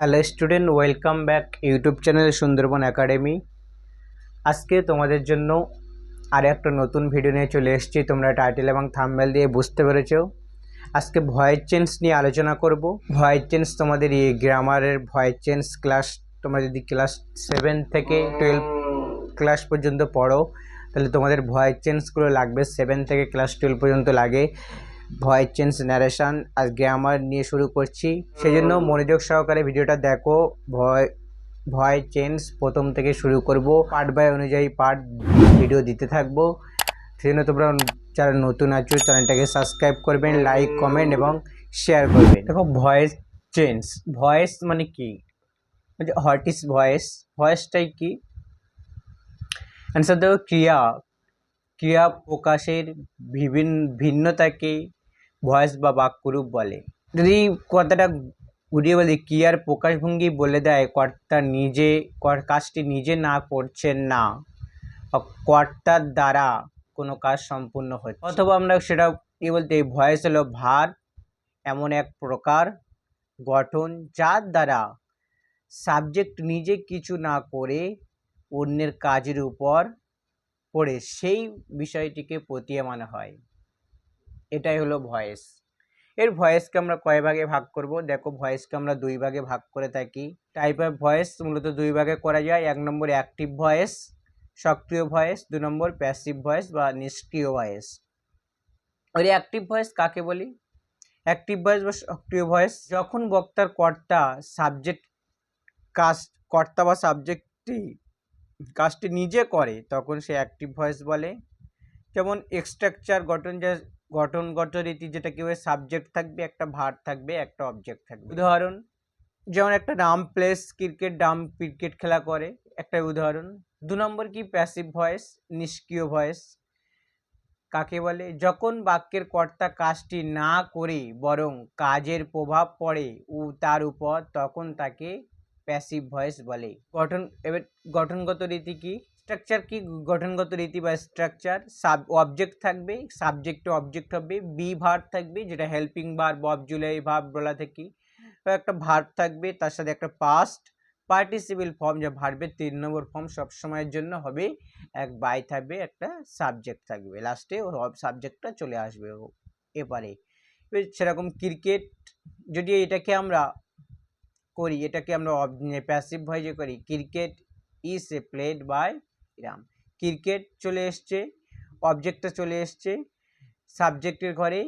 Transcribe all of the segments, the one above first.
Hello student, welcome back YouTube channel Sundarban academy. আজকে তোমাদের জন্য আর একটা নতুন ভিডিও নিয়ে চলে এসেছি। তোমরা টাইটেল এবং থাম্বনেল দিয়ে বুঝতে পেরেছো। আজকে ভয়েস চেঞ্জ নিয়ে আলোচনা করব। ভয়েস চেঞ্জ তোমাদের এই গ্রামারের ভয়েস চেঞ্জ ক্লাস, তোমরা যদি ক্লাস 7 থেকে 12 ক্লাস পর্যন্ত পড়ো তাহলে তোমাদের ভয়েস চেঞ্জগুলো লাগবে। 7 থেকে ক্লাস 12 পর্যন্ত লাগে। ভয়েস চেঞ্জ, ন্যারেশন আর গ্রামার নিয়ে শুরু করছি, সেজন্য মনোযোগ সহকারে ভিডিওটা দেখো। ভয়েস চেঞ্জ প্রথম থেকে শুরু করব, পার্ট বাই অনুযায়ী পার্ট ভিডিও দিতে থাকবো। সেজন্য তোমরা যারা নতুন আছো চ্যানেলটাকে সাবস্ক্রাইব করবেন, লাইক, কমেন্ট এবং শেয়ার করবেন। দেখো, ভয়েস চেঞ্জ, ভয়েস মানে কি, হোয়াট ইজ ভয়েস, ভয়েসটাই কি? অ্যান্সার দেখো, ক্রিয়া প্রকাশের ভিন্নতাকে ভয়েস বা বাক্যরূপ বলে। যদি কথাটা ঘুরিয়ে বলি, ক্রিয়ার প্রকাশভঙ্গি বলে দেয় কর্তা নিজে কাজটি নিজে না করছেন না, কর্তার দ্বারা কোনো কাজ সম্পূর্ণ হচ্ছে। অথবা আমরা সেটা কি বলতে, ভয়েস হলো ভার, এমন এক প্রকার গঠন যার দ্বারা সাবজেক্ট নিজে কিছু না করে অন্যের কাজের উপর পড়ে সেই বিষয়টিকে প্রতীয়মান হয়। এটাই হলো ভয়েস। এর ভয়েসকে আমরা কয় ভাগে ভাগ করব? দেখো, ভয়েসকে আমরা দুই ভাগে ভাগ করে থাকি। টাইপ অফ ভয়েস মূলত দুই ভাগে করা যায়। 1 নম্বর অ্যাক্টিভ ভয়েস, সক্রিয় ভয়েস। 2 নম্বর প্যাসিভ ভয়েস বা নিষ্ক্রিয় ভয়েস। ওই অ্যাক্টিভ ভয়েস কাকে বলি? অ্যাক্টিভ ভয়েস বা সক্রিয় ভয়েস যখন বক্তার কর্তা বা সাবজেক্টটি কাজটি নিজে করে তখন সে অ্যাক্টিভ ভয়েস বলে। যেমন স্ট্রাকচার, গঠনগত রীতি, যেটা কি হয়, সাবজেক্ট থাকবে, একটা ভার থাকবে, একটা অবজেক্ট থাকবে। উদাহরণ যেমন একটা নাম, প্লেস, ক্রিকেট খেলা করে, একটা উদাহরণ। 2 নম্বর কি, প্যাসিভ ভয়েস, নিষ্ক্রিয় ভয়েস কাকে বলে? যখন বাক্যের কর্তা কাজটি না করে বরং কাজের প্রভাব পড়ে তার উপর, তখন তাকে প্যাসিভ ভয়েস বলে। এবার গঠনগত রীতি কি? স্ট্রাকচার কি? গঠনগত রীতি বা স্ট্রাকচার, অবজেক্ট থাকবে, সাবজেক্ট অবজেক্ট হবে, বি ভার্ব থাকবে, যেটা হেল্পিং ভার্ব, অক্সিলারি ভার্ব বলা থাকি। একটা ভার্ব থাকবে, তার সাথে একটা পাস্ট পার্টিসিপেল ফর্ম, যা ভার্বের 3 নম্বর ফর্ম সবসময়ের জন্য হবে। এক বাই থাকবে, একটা সাবজেক্ট থাকবে, লাস্টে সাবজেক্টটা চলে আসবে এপারে। সেরকম ক্রিকেট, যদি এটাকে আমরা করি, এটাকে আমরা প্যাসিভ ভয়েসে করি, cricket is a played by Ram. Cricket চলে এসছে, অবজেক্টটা চলে এসছে সাবজেক্টের ঘরে।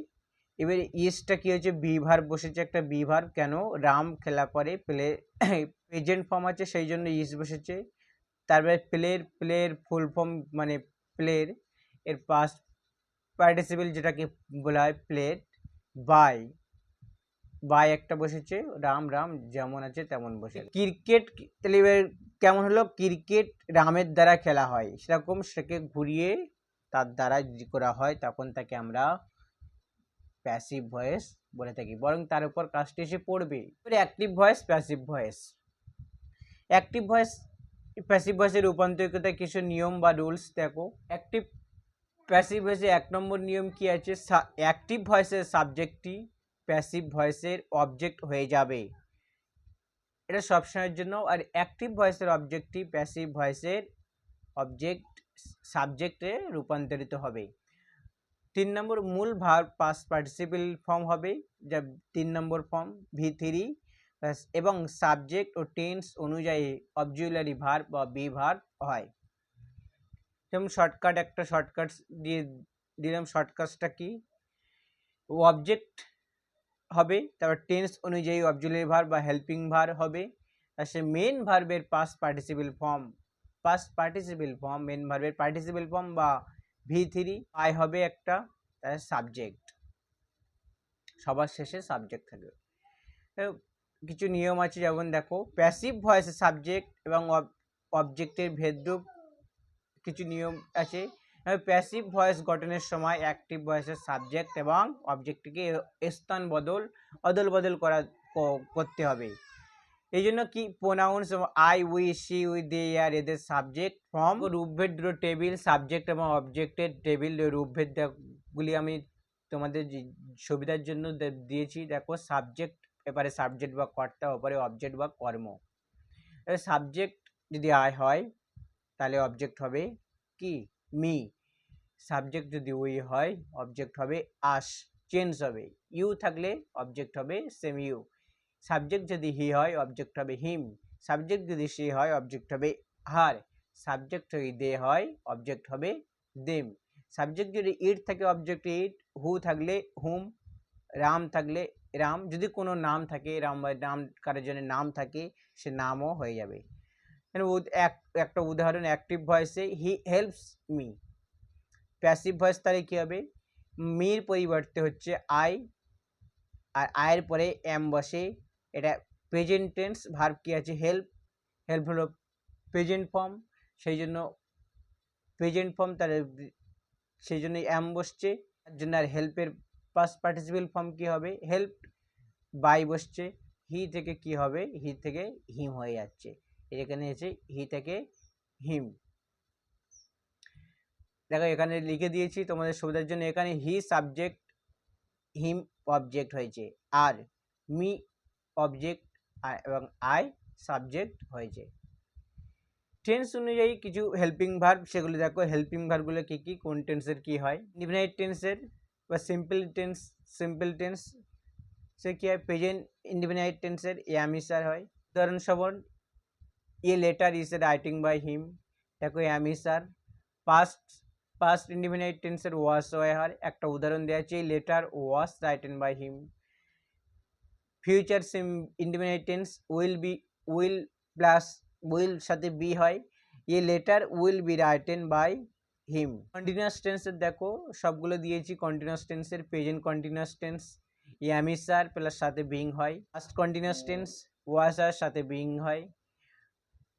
এবার ইসটা কি হয়েছে, বি ভার্ব বসেছে, একটা বি ভার্ব। কেন? রাম খেলা করে, প্রেজেন্ট ফর্ম আছে সেই জন্য ইস বসেছে। তারপরে প্লের ফুল ফর্ম মানে প্লের, এর পাস্ট পার্টিসিপেল যেটাকে বলা হয় প্লেড, বাই একটা বসেছে, রাম যেমন আছে তেমন বসে। ক্রিকেট তাহলে এবার কেমন হলো? ক্রিকেট রামের দ্বারা খেলা হয়, সেরকম সেকে ঘুরিয়ে তার দ্বারা যদি করা হয় তখন তাকে আমরা প্যাসিভ ভয়েস বলে থাকি, বরং তার উপর কাজটি এসে পড়বে। Active voice, passive voice. Active voice passive ভয়েসের রূপান্তরিত কিছু নিয়ম বা রুলস দেখো। অ্যাক্টিভ প্যাসিভ ভয়েসে 1 নম্বর নিয়ম কি আছে? অ্যাক্টিভ ভয়েসের সাবজেক্টটি প্যাসিভ ভয়েসের অবজেক্ট হয়ে যাবে, এটা সবসময়ের জন্য। আর অ্যাক্টিভ ভয়েসের অবজেক্টটি প্যাসিভ ভয়েসের সাবজেক্টে রূপান্তরিত হবে। 3 নম্বর মূল ভার্ব পাস্ট পার্টিসিপেল ফর্ম হবে, যা 3 নম্বর ফর্ম V3, এবং সাবজেক্ট ও টেন্স অনুযায়ী অক্সিলারি ভার্ব বা বি ভার্ব হয়। যেমন একটা শর্টকাট দিয়ে দিলাম। শর্টকাটটা কি? অবজেক্ট হবে, তারপর টেন্স অনুযায়ী অক্সিলারি ভার্ব বা হেল্পিং ভার্ব হবে, আর সে মেন ভার্বের পাস্ট পার্টিসিপেল ফর্ম মেন ভার্বের পার্টিসিপেল ফর্ম বা V3 আই হবে একটা, তার সাবজেক্ট, সবার শেষে সাবজেক্ট থাকবে। কিছু নিয়ম আছে, যেমন দেখো, প্যাসিভ ভয়েসের সাবজেক্ট এবং অবজেক্টের ভেদরূপ কিছু নিয়ম আছে। প্যাসিভ ভয়েস গঠনের সময় অ্যাক্টিভ ভয়েসের সাবজেক্ট এবং অবজেক্টকে স্থান অদল বদল করতে হবে। এই জন্য কি, pronouns I, we, she, we, they, আর এদের সাবজেক্ট ফর্ম, রূপভেদ টেবিল, সাবজেক্ট এবং অবজেক্টের টেবিল রূপভেদগুলি আমি তোমাদের সুবিধার জন্য দিয়েছি। দেখো, সাবজেক্ট এবারে সাবজেক্ট বা কর্তা, ওপরে অবজেক্ট বা কর্ম। এবার সাবজেক্ট যদি আই হয় তাহলে অবজেক্ট হবে কি মি, সাবজেক্ট যদি উই হয় অবজেক্ট হবে আস, চেঞ্জ হবে। ইউ থাকলে অবজেক্ট হবে সেম ইউ। সাবজেক্ট যদি হি হয় অবজেক্ট হবে হিম, সাবজেক্ট যদি সি হয় অবজেক্ট হবে হার, সাবজেক্ট যদি দে হয় অবজেক্ট হবে দেম। সাবজেক্ট যদি ইট থাকে অবজেক্ট ইট, হু থাকলে হুম, রাম থাকলে রাম, যদি কোনো নাম থাকে রাম বা নাম কারোর জন্য নাম থাকে সে নামও হয়ে যাবে। একটা উদাহরণ, অ্যাক্টিভ ভয়েসে he helps me. Passive voice তাহলে কী হবে, মির পরিবর্তে হচ্ছে আই, আর আয়ের পরে এম বসে, এটা প্রেজেন্ট টেন্স। ভার্ব কি আছে হেল্প, হেল্প হলো প্রেজেন্ট ফর্ম, সেই জন্য প্রেজেন্ট ফর্ম, তাহলে সেই জন্য এম বসছে, তার জন্য আর হেল্পের পাস্ট পার্টিসিপেল ফর্ম কি হবে হেল্প, বাই বসছে, হি থেকে কি হবে হি থেকে হিম হয়ে যাচ্ছে, এখানে এসে হি থেকে হিম। দেখো এখানে লিখে দিয়েছি তোমাদের সুবিধার জন্য, এখানে হি সাবজেক্ট হিম অবজেক্ট হয়েছে, আর মি অবজেক্ট এবং আই সাবজেক্ট হয়েছে। টেন্স অনুযায়ী কিছু হেল্পিং ভার্ব, সেগুলো দেখো হেল্পিং ভার্বগুলো কী কী, কোন টেন্সের কী হয়। ইনডিফিনাইট টেন্সের বা সিম্পল টেন্স সে কী হয়, প্রেজেন্ট ইনডিফিনাইট টেন্সের এম ইজ আর হয়। উদাহরণস্বরূপ a letter is writing by him, দেখো am is are. Past indefinite টেন্সের ওয়াজ হয়, একটা উদাহরণ দেওয়া আছে, letter was written by him. Future indefinite tense will plus will সাথে বি হয়, a letter will be written by him. Continuous টেন্সের দেখো সবগুলো দিয়েছি, কন্টিনিউয়াস টেন্সের present continuous tense am is are plus সাথে বিং হয়, পাস্ট কন্টিনিউয়াস টেন্স ওয়াজ আর সাথে বিং হয়,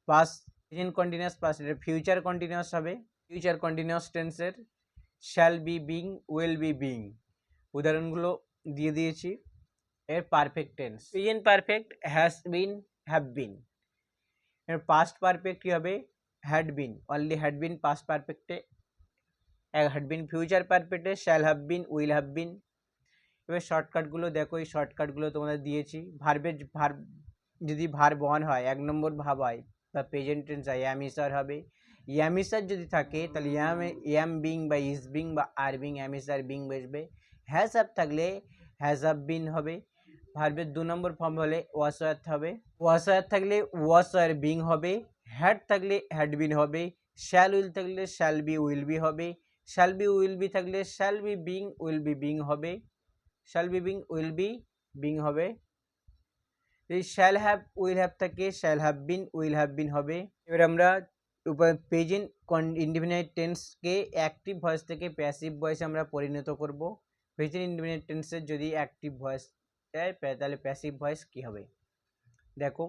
past present continuous plus future continuous হবে। ফিউচার কন্টিনিউয়াস টেন্সের shall be being, will be being, উদাহরণগুলো দিয়ে দিয়েছি। এর perfect tense present perfect has been, have been. এর পাস্ট পারফেক্ট কী হবে had been, only had been past পারফেক্টে, হ্যাড বিন ফিউচার পারফেক্টে shall have been, will have been. এবার শর্টকাটগুলো দেখো, এই শর্টকাটগুলো তোমাদের দিয়েছি। ভার্ব যদি ভার্ব ওয়ান হয়, এক নম্বর ভাব হয় বা প্রেজেন্ট টেন্স হয় এম ইজ আর হবে, এম ইজ আর যদি থাকে তাহলে এম বিং বা ইজ বিং বা are being, am is are being বসবে। হ্যাজ হ্যাভ থাকলে হ্যাজ হ্যাভ বিন হবে। ভার্বের দু নম্বর ফর্ম হলে ওয়াজ ওয়ার হবে, ওয়াজ ওয়ার থাকলে ওয়াজ ওয়ার বিং হবে, হ্যাড থাকলে হ্যাড বিন হবে, শ্যাল উইল থাকলে শ্যাল বি উইল বি হবে, শ্যাল বি উইল বি থাকলে shall be being will be being হবে, shall be being will be being হবে। যদি শ্যাল হ্যাভ উইল হ্যাভ থাকে shall have been will have been হবে। এবার আমরা প্রেজেন্ট ইনডিফিনাইট টেন্সকে অ্যাক্টিভ ভয়েস থেকে প্যাসিভ ভয়েসে আমরা পরিণত করব। প্রেজেন্ট ইনডিফিনাইট টেন্সের যদি অ্যাক্টিভ ভয়েস দেয় তাহলে প্যাসিভ ভয়েস কী হবে দেখো,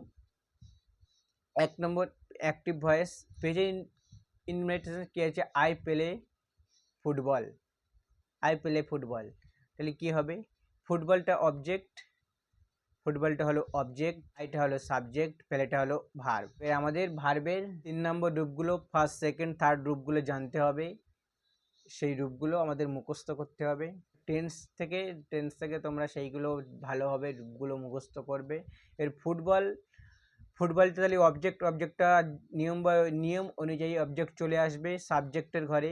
এক নম্বর active voice present indefinite tense কী আছে, I play football, I play football, তাহলে কী হবে ফুটবলটা অবজেক্ট, ফুটবলটা হলো অবজেক্ট, আইটা হলো সাবজেক্ট, প্লেটা হলো ভার্ব। আমাদের ভার্বের 3 নম্বর রূপগুলো ফার্স্ট সেকেন্ড থার্ড রূপগুলো জানতে হবে, সেই রূপগুলো আমাদের মুখস্থ করতে হবে। টেন্স থেকে তোমরা সেইগুলো ভালোভাবে রূপগুলো মুখস্থ করবে। এর ফুটবলটা তাহলে অবজেক্টটা নিয়ম অনুযায়ী অবজেক্ট চলে আসবে সাবজেক্টের ঘরে,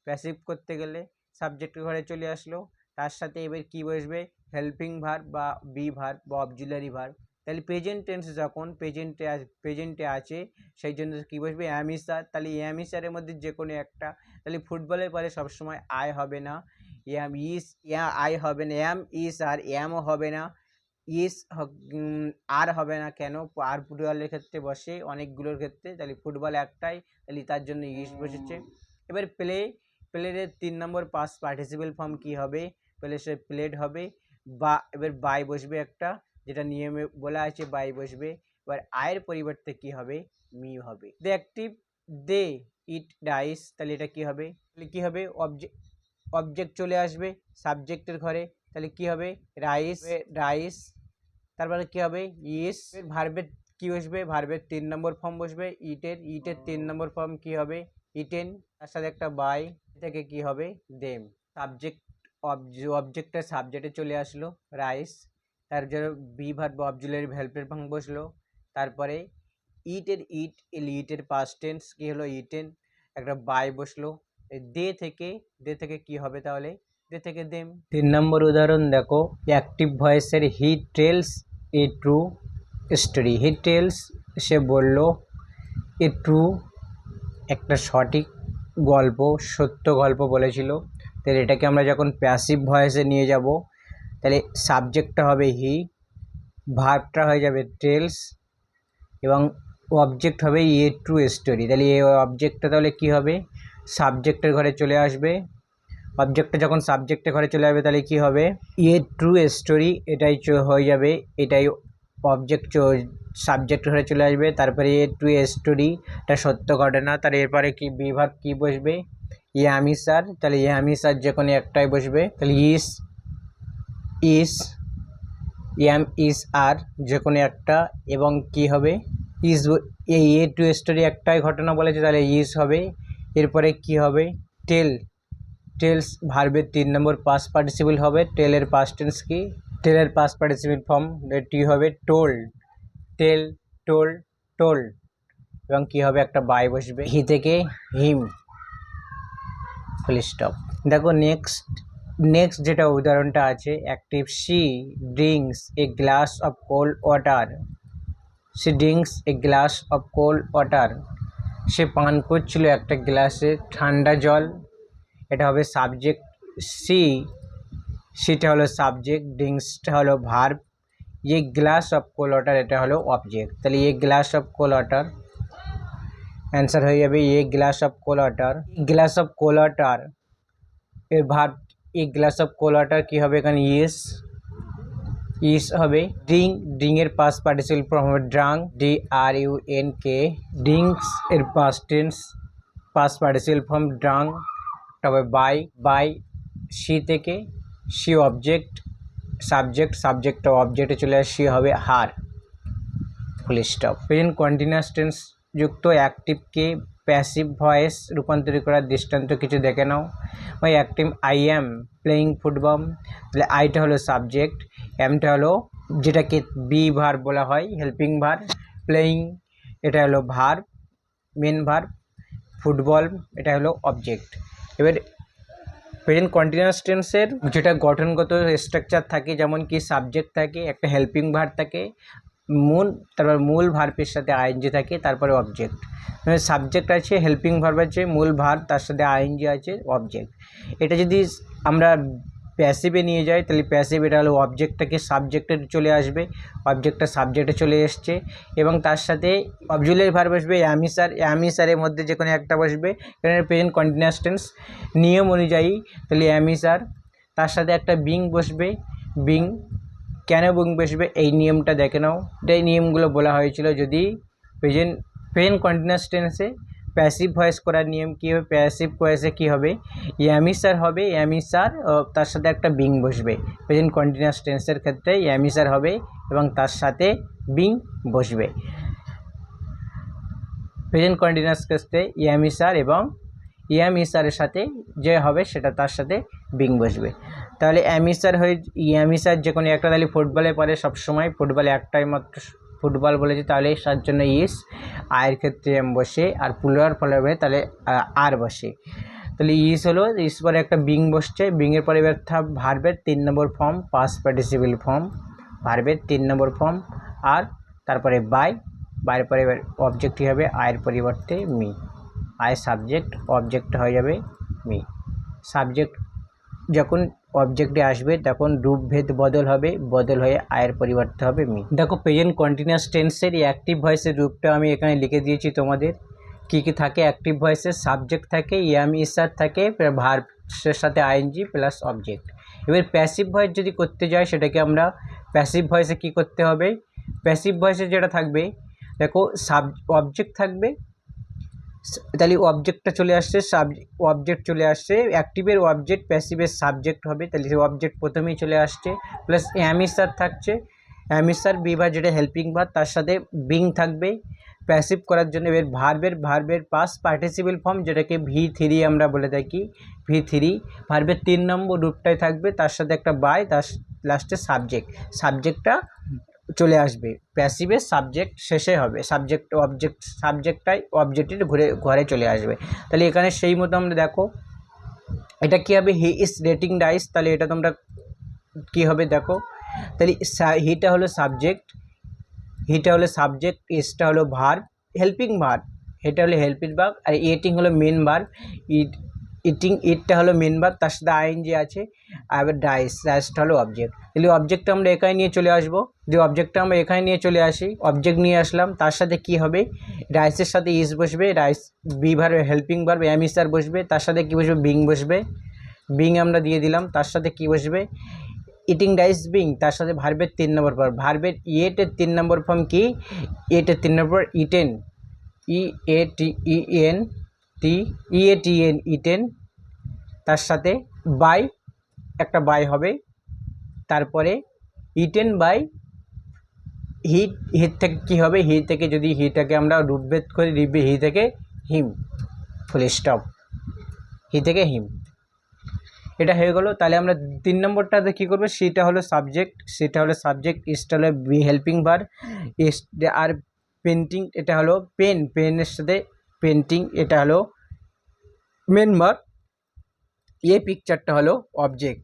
প্যাসিভ করতে গেলে সাবজেক্টের ঘরে চলে আসলো, তার সাথে এবার কী বসবে হেল্পিং ভার্ব বা বি ভার্ব বা অক্সিলারি ভার্ব। তাহলে প্রেজেন্ট টেন্স যখন প্রেজেন্টে আছে সেই জন্য কী বসবে এম ইজ আর, তাহলে এম ইজ আরের মধ্যে যে কোনো একটা, তাহলে ফুটবলের পরে সবসময় আই হবে না, এম ইজ আই হবে না, এম ইজ আর এমও হবে না, ইজ আর হবে না, কেন আর ফুটবলের ক্ষেত্রে বসে অনেকগুলোর ক্ষেত্রে, তাহলে ফুটবল একটাই, তাহলে তার জন্য ইজ বসেছে। এবার প্লের 3 নম্বর পাস্ট পার্টিসিপেল ফর্ম কী হবে, প্লে সে প্লেড হবে, বা এবার বাই বসবে একটা, যেটা নিয়মে বলা আছে বাই বসবে। এবার আয়ের পরিবর্তে কি হবে মি হবে। দে অ্যাক্টিভ দে ইট ডাইস, তাহলে এটা কি হবে, তাহলে কি হবে অবজেক্ট চলে আসবে সাবজেক্টের ঘরে, তাহলে কি হবে রাইস, তারপরে কি হবে ইস। ভার্বের কি বসবে, ভার্বের 3 নম্বর ফর্ম বসবে ইটের 3 নম্বর ফর্ম কি হবে ইটেন, তার সাথে একটা বাই থেকে কি হবে দেম। অবজেক্টটা সাবজেক্টে চলে আসলো রাইস, তার জন্য বি ভার্ব অবজুলারি হেল্পের ভাঙ বসলো। তারপরে ইটের ইট, ইটের পাস্ট টেন্স কি হলো ইটেন, একটা বাই বসলো। দে থেকে কি হবে তাহলে দে থেকে দেম। 3 নম্বর উদাহরণ দেখো, অ্যাক্টিভ ভয়েসের he tells a true story. He tells সে বলল, এ ট্রু একটা সঠিক গল্প, সত্য গল্প বলেছিল। তাহলে এটাকে আমরা যখন প্যাসিভ ভয়েসে নিয়ে যাব তাহলে সাবজেক্টটা হবে হি, ভার্বটা হয়ে যাবে টেলস এবং অবজেক্ট হবে এ ট্রু স্টোরি। তাহলে এই অবজেক্টটা তাহলে কি হবে সাবজেক্টের ঘরে চলে আসবে। অবজেক্টটা যখন সাবজেক্টের ঘরে চলে যাবে তাহলে কি হবে এ ট্রু স্টোরি, এটাই হয়ে যাবে, এটাই অবজেক্ট সাবজেক্ট ঘরে চলে আসবে। তারপরে এ ট্রু স্টোরি এটা সত্য ঘটনা, তার এরপরে কি বিভাগ কি বসবে আমি স্যার, তাহলে আমি স্যার যে কোনো একটাই বসবে। তাহলে ইস এম ইস আর যে কোনো একটা, এবং কি হবে ইস, এই এ টু স্টোরি একটাই ঘটনা বলেছে তাহলে ইস হবে। এরপরে কি হবে টেলস ভার্বের 3 নম্বর পাস্ট পার্টিসিপল হবে। টেলের পাস্ট টেন্স কি, টেলের পাস্ট পার্টিসিপল ফর্ম টি হবে টোল্ড, টেল টোল্ড এবং কি হবে একটা বাই বসবে, হি থেকে হিম, ফুল স্টপ। দেখো নেক্সট যেটা উদাহরণটা আছে active, she drinks a glass of cold water. She drinks a glass of cold water, সে পান করছিল একটা গ্লাসে ঠান্ডা জল। এটা হবে সাবজেক্ট, সিটা হলো সাবজেক্ট, ড্রিঙ্কসটা হলো ভার্ব, ये গ্লাস অফ কোল্ড ওয়াটার এটা হলো অবজেক্ট। তাহলে ये glass of cold water answer হয়ে যাবে ये glass of cold water. Glass of cold water এর ভার্ব ये গ্লাস অফ কোল্ড ওয়াটার কি হবে এখানে ইস হবে। ড্রিঙ্কের পাস্ট পার্টিসিপল ফর্ম হবে ড্রাঙ্ক, DRUNK। ড্রিঙ্কস এর past tense past participle form drunk, তবে বাই সি থেকে সি অবজেক্ট, সাবজেক্ট অবজেক্টে চলে আসে সি হবে her, full stop. Present continuous tense যুক্ত অ্যাক্টিভকে প্যাসিভ ভয়েস রূপান্তরিত করার দৃষ্টান্ত কিছু দেখে নাও। ওই active I am playing football, তাহলে আইটা হলো সাবজেক্ট, এমটা হলো যেটাকে বি ভার্ব বলা হয় হেল্পিং ভার্ব, প্লেয়িং এটা হলো ভার্ব মেন ভার্ব, ফুটবল এটা হলো অবজেক্ট। এবার প্রেজেন্ট কন্টিনিউয়াস টেন্সের যেটা গঠনগত স্ট্রাকচার থাকে যেমন কি সাবজেক্ট থাকে, একটা হেল্পিং ভার্ব থাকে, তারপর মূল ভার্বের সাথে আইএনজি থাকে, তারপরে অবজেক্ট। সাবজেক্ট আছে, হেল্পিং ভার্ব আছে, মূল ভার্ব, তার সাথে আইএনজি আছে, অবজেক্ট। এটা যদি আমরা প্যাসিভে নিয়ে যাই তাহলে প্যাসিভ এটা হলো অবজেক্টটাকে সাবজেক্টে চলে আসবে, অবজেক্টটা সাবজেক্টে চলে এসছে এবং তার সাথে অবজুলারি ভার্ব বসবে অ্যামি স্যারের মধ্যে যে কোনো একটা বসবে। এখানে প্রেজেন্ট কন্টিনিউয়াস টেন্স নিয়ম অনুযায়ী তাহলে অ্যামি স্যার, তার সাথে একটা বিং বসবে, বিং কেন বিং বসবে এই নিয়মটা দেখে নাও। এই নিয়মগুলো বলা হয়েছিল যদি প্রেজেন্ট কন্টিনিউয়াস টেন্সে প্যাসিভ ভয়েস করার নিয়ম কী হবে, প্যাসিভ ভয়েসে কী হবে অ্যামি স্যার হবে, অ্যামি স্যার তার সাথে একটা বিং বসবে। প্রেজেন্ট কন্টিনিউয়াস টেন্সের ক্ষেত্রে অ্যামি স্যার হবে এবং তার সাথে বিং বসবে। প্রেজেন্ট কন্টিনিউয়াস ক্ষেত্রে অ্যামি স্যার এবং অ্যামি স্যারের সাথে যে হবে সেটা তার সাথে বিং বসবে। তাহলে অ্যামি স্যার যে কোনো একটা, তাহলে ফুটবলে পরে সবসময় ফুটবলে একটাই মাত্র ফুটবল বলেছে তাহলে তার জন্য ইস, আয়ের ক্ষেত্রে এম বসে, আর প্লুরাল ফলে তাহলে আর বসে। তাহলে ইস পরে একটা বিং বসছে, বিংয়ের পরে ভার্বের 3 number form past participle form, ভার্বের 3 নম্বর ফর্ম, আর তারপরে বাইয়ের পরে অবজেক্টই হবে আয়ের পরিবর্তে মি, আয় সাবজেক্ট, অবজেক্ট হয়ে যাবে মি। সাবজেক্ট যখন অবজেক্টে আসবে তখন রূপভেদ বদল হয়ে আয়ের পরিবর্তে হবে মি। দেখো প্রেজেন্ট কন্টিনিউয়াস টেন্সের অ্যাক্টিভ ভয়েসের রূপটা আমি এখানে লিখে দিয়েছি তোমাদের। কি থাকে অ্যাক্টিভ ভয়েসের, সাবজেক্ট থাকে, এম ইসার থাকে, ভার্বের সাথে আইএনজি প্লাস অবজেক্ট। এবার প্যাসিভ ভয়েস যদি করতে যাই সেটাকে আমরা প্যাসিভ ভয়েসে কি করতে হবে, প্যাসিভ ভয়েসে যেটা থাকবে দেখো অবজেক্ট থাকবে, তাহলে অবজেক্টটা চলে আসছে, অবজেক্ট চলে আসছে, অ্যাক্টিভের অবজেক্ট প্যাসিভের সাবজেক্ট হবে, তাহলে অবজেক্ট প্রথমেই চলে আসছে, প্লাস অ্যামিসার থাকছে, অ্যামিসার বিভার যেটা হেল্পিং ভার্ব তার সাথে বিং থাকবে, প্যাসিভ করার জন্য এবার ভার্বের পাস্ট পার্টিসিপল ফর্ম যেটাকে V3 আমরা বলে থাকি, V3 ভার্বের 3 নম্বর রূপটাই থাকবে, তার সাথে একটা বাই, তার লাস্টে সাবজেক্টটা চলে আসবে। প্যাসিভের সাবজেক্ট শেষে হবে, সাবজেক্টটাই অবজেক্টের ঘরে চলে আসবে। তাহলে এখানে সেই মতো আমরা দেখো এটা কী হবে, হি ইজ রেটিং ডাইস, তাহলে এটা তোমরা কী হবে দেখো, তাহলে হিটা হলো সাবজেক্ট, ইসটা হলো ভার্ব, হেল্পিং ভার্ব, এটা হলো হেল্পিং ভার্ব, আর ইটিং হলো মেন ভার্ব, ইটটা হলো মেন ভার্ব, তার সাথে আইএনজি আছে, আর ডাইসটা হলো অবজেক্ট। তাহলে অবজেক্টটা আমরা এখানে নিয়ে চলে আসবো, যদি অবজেক্টটা আমরা এখানে নিয়ে চলে আসি, অবজেক্ট নিয়ে আসলাম, তার সাথে কি হবে, ডাইসের সাথে ইস বসবে, ডাইস বি ভার্ব হেল্পিং ভার্ব এমিসার বসবে, তার সাথে কি বসবে, বিং বসবে, বিং আমরা দিয়ে দিলাম, তার সাথে কি বসবে, ইটিং ডাইস বিং, তার সাথে ভার্বের 3 নম্বর ফর্ম, ভার্বের ইয়েটের 3 নম্বর ফর্ম কি, এটের 3 নম্বর ইটেন, ইটেন, তার সাথে বাই, একটা বাই হবে, তারপরে ইটেন বাই হিট থেকে কী হবে, হি থেকে যদি হিটাকে আমরা রূপভেদ করি, হি থেকে হিম, ফুল স্টপ, হি থেকে হিম, এটা হয়ে গেল। তাহলে আমরা 3 নম্বরটাতে কী করবো, সেটা হলো সাবজেক্ট, ইসটা হলো হেল্পিং ভার্ব, আর পেন্টিং, এটা হলো পেনের সাথে পেন্টিং, এটা হলো মেন ভার্ব, পিকচারটা হলো অবজেক্ট,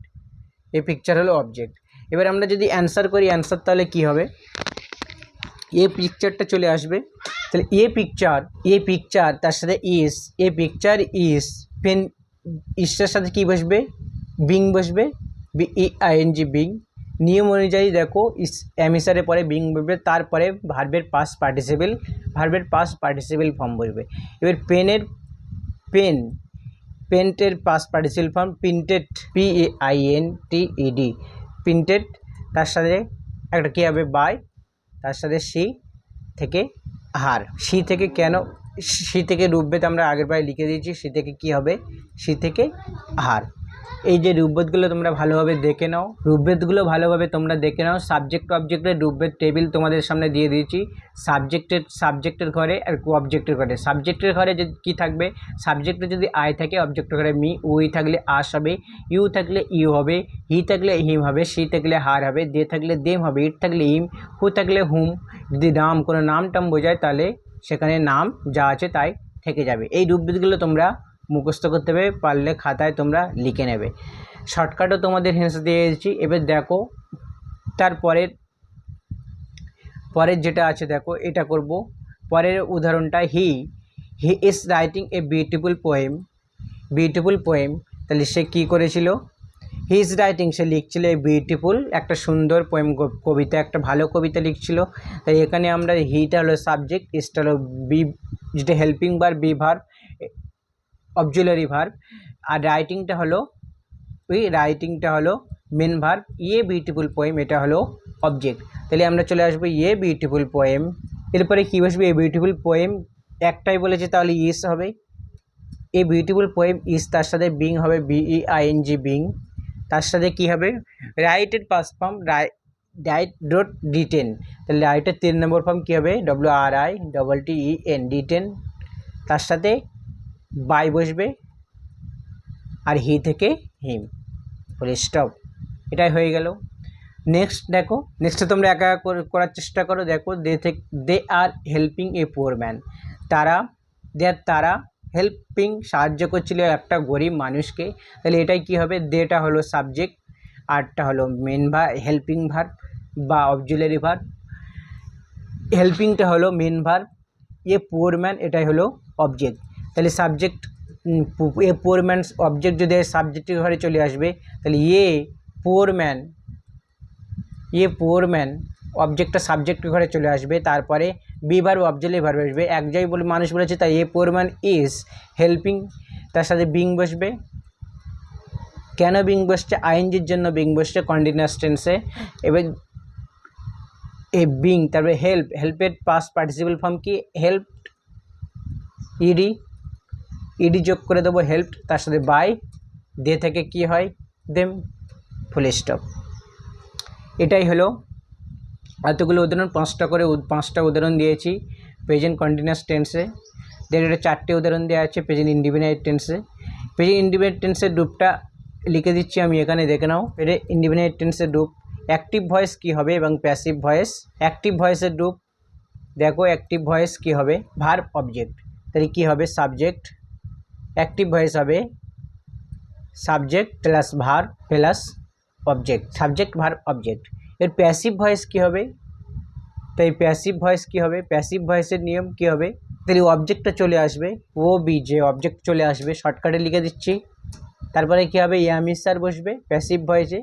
এবার আমরা যদি অ্যান্সার করি, তাহলে কি হবে, পিকচারটা চলে আসবে, তাহলে পিকচার তার সাথে পিকচার ইজ পেন, ইসটার সাথে কি বসবে, বিং বসবে, BEING বিং, নিয়ম অনুযায়ী দেখো এমিসারের পরে বিং বসবে, তারপরে ভার্বের পাস্ট পার্টিসিপল ফর্ম বসবে। এবার পেন্টের past participle form printed, PAINTED, printed, তার সাথে একটা কী হবে, বাই, তার সাথে সি থেকে হার, সি থেকে রূপভেদ আমরা আগের বারে লিখে দিয়েছি, সি থেকে কি হবে, সি থেকে হার। এই যে রূপভেদগুলো তোমরা ভালোভাবে দেখে নাও, সাবজেক্ট অবজেক্টের রূপভেদ টেবিল তোমাদের সামনে দিয়ে দিয়েছি, সাবজেক্টের ঘরে আর অবজেক্টের ঘরে। সাবজেক্টের ঘরে যে কী থাকবে, সাবজেক্টে যদি আই থাকে, অবজেক্টের ঘরে মি, উই থাকলে আস হবে, ইউ থাকলে ইউ হবে, হি থাকলে হিম হবে, সি থাকলে হার হবে, দে থাকলে দেম হবে, ইট থাকলে ইম, হু থাকলে হুম। যদি কোনো নাম টাম বোঝায় তাহলে সেখানে নাম যা আছে তাই থেকে যাবে। এই রূপভেদগুলো তোমরা মুখস্থ করতে হবে, পারলে খাতায় তোমরা লিখে নেবে। শর্টকাটও তোমাদের হেন্স দিয়ে দিয়েছি। এবার দেখো পরের যেটা আছে দেখো, এটা করব। পরের উদাহরণটা he is writing a beautiful poem. তাহলে সে কী করেছিল, হি ইজ রাইটিং, সে লিখছিল এ বিউটিফুল, একটা সুন্দর পোয়েম, কবিতা, একটা ভালো কবিতা লিখছিল। তাই এখানে আমরা হিটা হলো সাবজেক্ট, ইসটা হলো বি, যেটা helping verb, be verb, auxiliary verb, আর রাইটিংটা হলো মেন ভার্ব, বিউটিফুল পোয়েম, এটা হলো অবজেক্ট। তাহলে আমরা চলে আসবো বিউটিফুল পোয়েম, এরপরে কী বসবে, এ বিউটিফুল পোয়েম একটাই বলেছে, তাহলে ইস হবে, এ বিউটিফুল পোয়েম ইস, তার সাথে বিং হবে, BEING বিং, তার সাথে কী হবে, রাইটের পাস্ট ফর্ম রিটেন, তাহলে রাইটের 3 নম্বর ফর্ম কী হবে, WRITTEN, রিটেন, তার সাথে বাই বসবে, আর হি থেকে হিম, ফুল স্টপ। এটাই হয়ে গেল। নেক্সট দেখো, নেক্সটে তোমরা একা করার চেষ্টা করো। দেখো, দে আর হেল্পিং এ পুয়ার ম্যান, তারা হেল্পিং, সাহায্য করছিল একটা গরিব মানুষকে। তাহলে এটাই কি হবে, দেটা হলো সাবজেক্ট, আরটা হলো মেন ভার্ব, হেল্পিং ভার্ব বা অক্সিলারি ভার্ব, হেল্পিংটা হলো মেন ভার্ব, পুয়ার ম্যান এটাই হলো অবজেক্ট। তাহলে সাবজেক্ট, পুয়ার ম্যান অবজেক্ট যদি সাবজেক্টের ঘরে চলে আসবে, তাহলে পুয়ার ম্যান অবজেক্টটা সাবজেক্টের ঘরে চলে আসবে, তারপরে বি ভার্ব, অক্সিলারি ভার্ব আসবে। এক জায়গায় বলে মানুষ বলেছে, তাই পুয়ার ম্যান ইজ হেল্পিং, তার সাথে বিং বসবে। কেন বিং বসছে, আইএনজির জন্য বিং বসছে কন্টিনিউয়াস টেন্সে। এবার এ বিং, তারপরে হেল্পের পাস্ট পার্টিসিপল ফর্ম কি, হেল্পড, ইডি যোগ করে দেবো, হেল্পড, তার সাথে বাই, দে থেকে কি হয়, দেম, ফুল স্টপ। এটাই হলো এতগুলো উদাহরণ, 5টা উদাহরণ দিয়েছি। প্রেজেন্ট কন্টিনিউয়াস টেন্সে। দেন এটা 4টে উদাহরণ দেওয়া আছে প্রেজেন্ট ইনডিফিনাইট টেন্সে। প্রেজেন্ট ইনডিফিনাইট টেন্সের রূপটা লিখে দিচ্ছি আমি, এখানে দেখে নাও। প্রেজেন্ট ইনডিফিনাইট টেন্সের রূপ অ্যাক্টিভ ভয়েস কী হবে এবং প্যাসিভ ভয়েস। অ্যাক্টিভ ভয়েসের রূপ দেখো, অ্যাক্টিভ ভয়েস কী হবে, ভার্ব অবজেক্ট, তাহলে কী হবে সাবজেক্ট। অ্যাক্টিভ ভয়েস হবে subject plus verb plus object, subject verb object. এর প্যাসিভ ভয়েস কী হবে, তাই প্যাসিভ ভয়েস কী হবে, প্যাসিভ ভয়েসের নিয়ম কী হবে, তাহলে অবজেক্টটা চলে আসবে, ও বিজে অবজেক্ট চলে আসবে, শর্টকাটে লিখে দিচ্ছি। তারপরে কী হবে, অ্যাম ইজ স্যার বসবে প্যাসিভ ভয়েসে,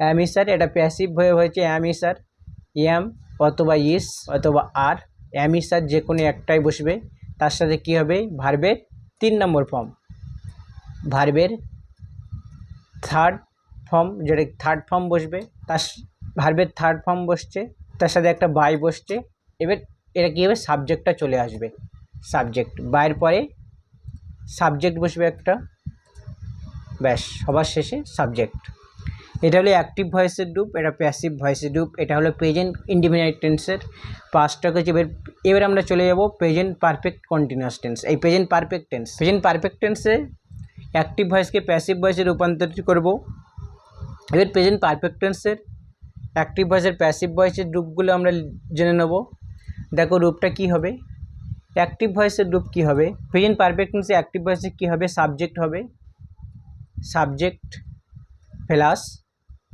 অ্যাম ইজ স্যার, এটা প্যাসিভ ভয়ে হয়েছে অ্যাম ইজ স্যার, অ্যাম অথবা ইস অথবা আর, অ্যাম ইজ স্যার যে কোনো একটাই বসবে। তার সাথে কী হবে, ভার্বের 3 নম্বর ফর্ম, ভার্বের থার্ড ফর্ম, যেটা থার্ড ফর্ম বসবে, তার ভার্বের থার্ড ফর্ম বসছে, তার সাথে একটা বাই বসছে। এবার এটা কী হবে, সাবজেক্টটা চলে আসবে, সাবজেক্ট বাইয়ের পরে সাবজেক্ট বসবে একটা, ব্যাস সবার শেষে সাবজেক্ট। এটা হলো অ্যাক্টিভ ভয়েসের রূপ, এটা প্যাসিভ ভয়েসের রূপ। এটা হলো প্রেজেন্ট ইনডিফিনাইট টেন্সের 5টা কিছু। এবার আমরা চলে যাব প্রেজেন্ট পারফেক্ট কন্টিনিউয়াস টেন্স। এই present perfect tense, present perfect টেন্সে অ্যাক্টিভ ভয়েসকে প্যাসিভ ভয়েসে রূপান্তরিত করব। এবার প্রেজেন্ট পারফেক্ট টেন্সের অ্যাক্টিভ ভয়েসের প্যাসিভ ভয়েসের রূপগুলো আমরা জেনে নেব। দেখো রূপটা কি হবে, অ্যাক্টিভ ভয়েসের রূপ কি হবে, প্রেজেন্ট পারফেক্ট টেন্সে অ্যাক্টিভ ভয়েসে কী হবে, সাবজেক্ট হবে, সাবজেক্ট প্লাস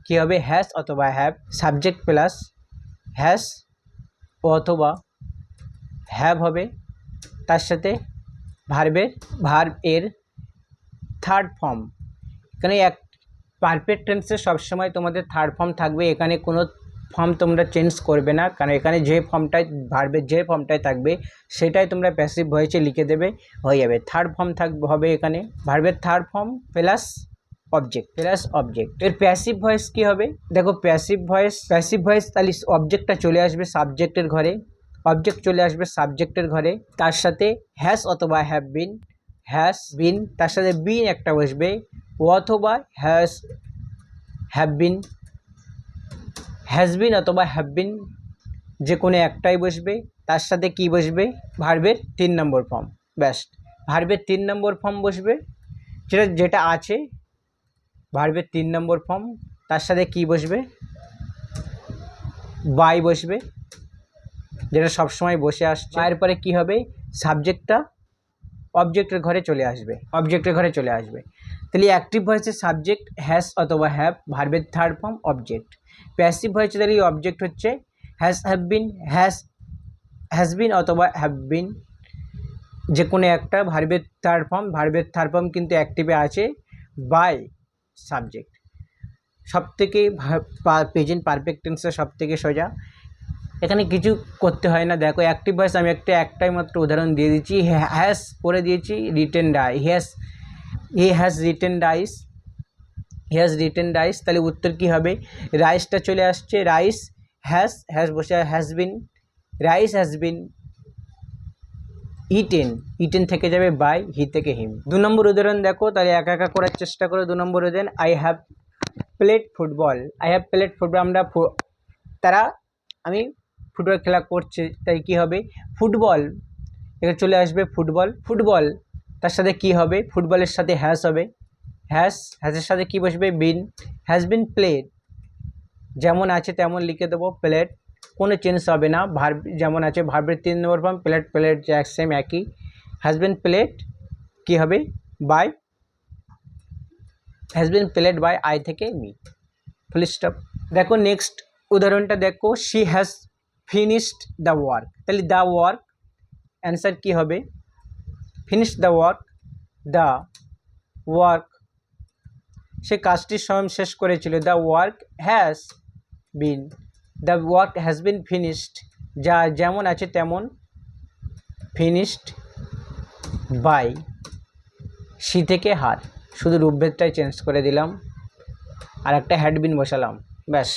কী হবে, হ্যাজ অথবা হ্যাভ, সাবজেক্ট প্লাস হ্যাজ অথবা হ্যাভ হবে। তার সাথে ভার্ব এর থার্ড ফর্ম। এখানে পারফেক্ট টেন্সে সবসময় তোমাদের থার্ড ফর্ম থাকবে, এখানে কোনো ফর্ম তোমরা চেঞ্জ করবে না, কারণ এখানে যে ফর্মটাই ভার্বের যে ফর্মটাই থাকবে সেটাই তোমরা প্যাসিভ ভয়েসে লিখে দেবে, হয়ে যাবে। থার্ড ফর্ম হবে এখানে ভার্বের third form plus object plus object. এর প্যাসিভ ভয়েস কী হবে, দেখো প্যাসিভ ভয়েস তাহলে অবজেক্টটা চলে আসবে সাবজেক্টের ঘরে, অবজেক্ট চলে আসবে সাবজেক্টের ঘরে, তার সাথে হ্যাজ অথবা হ্যাভ বিন, হ্যাজ বিন, তার সাথে বিন একটা বসবে, অথবা হ্যাভ বিন অথবা হ্যাভ বিন যে কোনো একটাই বসবে। তার সাথে কি বসবে, ভার্বের 3 নম্বর ফর্ম, ব্যাস ভার্বের 3 নম্বর ফর্ম বসবে, যেটা আছে ভার্বের 3 নম্বর ফর্ম। তার সাথে কি বসবে, বাই বসবে, যেটা সবসময় বসে আসছে। এরপরে কি হবে, সাবজেক্টটা অবজেক্টের ঘরে চলে আসবে, তাহলে অ্যাক্টিভ ভয়েসে সাবজেক্ট হ্যাজ অথবা হ্যাভ, ভার্বের থার্ড ফর্ম অবজেক্ট। প্যাসিভ ভয়েসে তাহলে অবজেক্ট হচ্ছে হ্যাজ বিন অথবা হ্যাভ বিন যে কোনো একটা, ভার্বের থার্ড ফর্ম কিন্তু অ্যাক্টিভে আছে বাই সাবজেক্ট। সবথেকে প্রেজেন্ট পারফেক্ট টেন্সের সবথেকে সোজা, এখানে কিছু করতে হয় না। দেখো অ্যাক্টিভ ভয়েস আমি একটাই মাত্র উদাহরণ দিয়ে দিচ্ছি, হ্যাজ করে দিয়েছি written die, he has written rice, তাহলে উত্তর কী হবে, রাইসটা চলে আসছে, রাইস হ্যাজ বসে has been, rice has been eaten থেকে যাবে বাই, হি থেকে হিম। 2 নম্বর উদাহরণ দেখো, তাহলে একা একা করার চেষ্টা করো। 2 নম্বর উদাহরণ, আই হ্যাভ প্লেড ফুটবল, আমি ফুটবল খেলা করছি, তাই কি হবে, ফুটবল এখানে চলে আসবে, ফুটবল তার সাথে কি হবে, ফুটবলের সাথে হ্যাজ হবে, হ্যাজের সাথে কি বসবে, বিন, হ্যাজ বিন প্লেড, যেমন আছে তেমন লিখে দেবো, প্লেড কোনো চেঞ্জ হবে না, ভার্ব যেমন আছে, ভার্বের 3 নম্বর ফর্ম, প্লেড সেম একই, হ্যাজ বিন প্লেড কী হবে, by, has been played by I থেকে মি, ফুল স্টপ। দেখো নেক্সট উদাহরণটা দেখো, she has finished the work, তাহলে দ্য ওয়ার্ক অ্যান্সার কী হবে, ফিনিশ দ্য ওয়ার্ক সে কাজটি স্বয়ং শেষ করেছিল, the work has been finished, যা যেমন আছে তেমন, ফিনিশড বাই, সি থেকে হার, শুধু রূপভেদটাই চেঞ্জ করে দিলাম, আর একটা হ্যাড বিন বসালাম, ব্যাস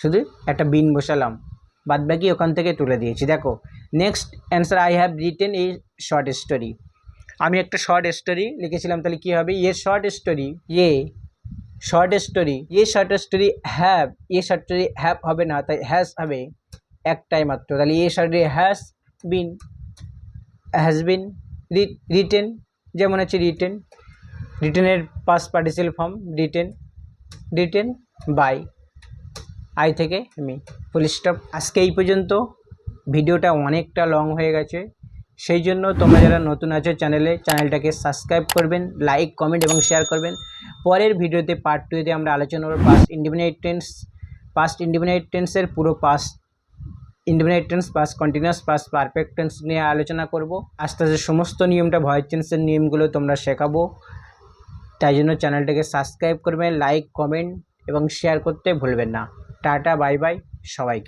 শুধু একটা বিন বসালাম, বাদ বাকি ওখান থেকে তুলে দিয়েছি। দেখো next answer, I have written এই শর্ট স্টোরি, আমি একটা শর্ট স্টোরি লিখেছিলাম, তাহলে কী হবে, শর্ট স্টোরি হ্যাভ হবে না, তাই হ্যাজ হবে একটাই মাত্র, তাহলে short story has been has been, written, যেমন হচ্ছে রিটেনের past participle form written by, I থেকে মি, ফুল স্টপ। আজকে এই পর্যন্ত। ভিডিওটা অনেকটা লং হয়ে গেছে, সেই জন্য তোমরা যারা নতুন আছো চ্যানেলটাকে সাবস্ক্রাইব করবেন, লাইক কমেন্ট এবং শেয়ার করবেন। পরের ভিডিওতে পার্ট 2-তে আমরা আলোচনা করব পাস্ট ইন্ডিপেন্ডেন্ট টেন্সের পুরো past independent tense, past continuous, past perfect tense নিয়ে আলোচনা করব। আস্তে আস্তে সমস্ত নিয়মটা ভয়েস টেন্সের নিয়মগুলো তোমরা শেখাবো। তাই জন্য চ্যানেলটাকে সাবস্ক্রাইব করবেন, লাইক কমেন্ট এবং শেয়ার করতে ভুলবেন না। টাটা, বাই বাই সবাইকে।